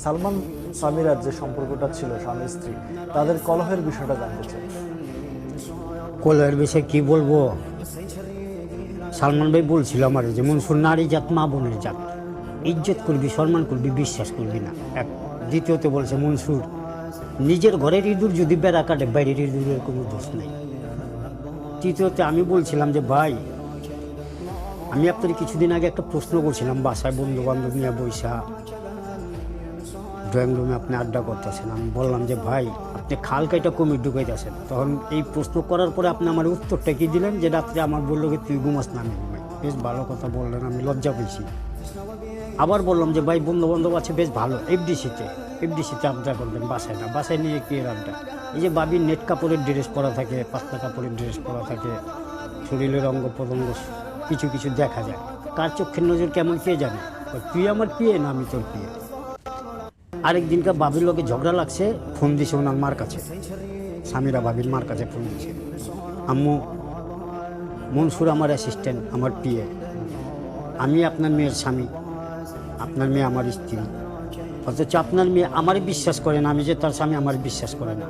সালমান সামিরার যে সম্পর্কটা ছিল স্বামী স্ত্রী, তাদের কলহের বিষয়টা জানতে চাই। কলহের বিষয়ে কি বলবো, সালমান ভাই বলছিল আমার যে মনসুর নারী জাত মা বোনের জাত, ইজ্জত করবি, সম্মান করবি, বিশ্বাস করবি না। এক দ্বিতীয়তে বলছে মনসুর নিজের ঘরের ইঁদুর যদি বেড়া কাটে বাইরের ইঁদুরের কোনো দোষ নেই। তৃতীয়তে আমি বলছিলাম যে ভাই, আমি আপনার কিছুদিন আগে একটা প্রশ্ন করছিলাম, বাসায় বন্ধু বান্ধব নিয়ে বৈশা ড্রয়িং রুমে আপনি আড্ডা করতেছেন, আমি বললাম যে ভাই আপনি খাল কাইটা কমিট ঢুকাইতেছেন। তখন এই প্রশ্ন করার পরে আপনি আমার উত্তরটা কি দিলেন, যে রাত্রে আমার বললো কি তুই ঘুমাস না, আমি ঘুমাই। বেশ ভালো কথা বললেন, আমি লজ্জা পেয়েছি। আবার বললাম যে ভাই বন্ধু বান্ধব আছে বেশ ভালো, এফডিসিতে আড্ডা করবেন, বাসায় না। বাসায় নিয়ে কি এর আড্ডা? এই যে বাবির নেট কাপড়ের ড্রেস পরা থাকে, পাতলা কাপড়ের ড্রেস পরা থাকে, শরীরের অঙ্গ প্রত্যঙ্গ কিছু কিছু দেখা যায়, কার চোখের নজর কেমন কে জানে। তুই আমার পিয়ে না আমি তোর পিয়ে। আরেকদিনকার বাবির লোকে ঝগড়া লাগছে, ফোন দিছে ওনার মার কাছে, স্বামীরা বাবির মার কাছে ফোন দিছে, আম্মু মনসুর আমার অ্যাসিস্ট্যান্ট, আমার পিয়ে, আমি আপনার মেয়ের স্বামী, আপনার মেয়ে আমার স্ত্রী, অথচ আপনার মেয়ে আমারই বিশ্বাস করে না, আমি যে তার স্বামী আমার বিশ্বাস করে না।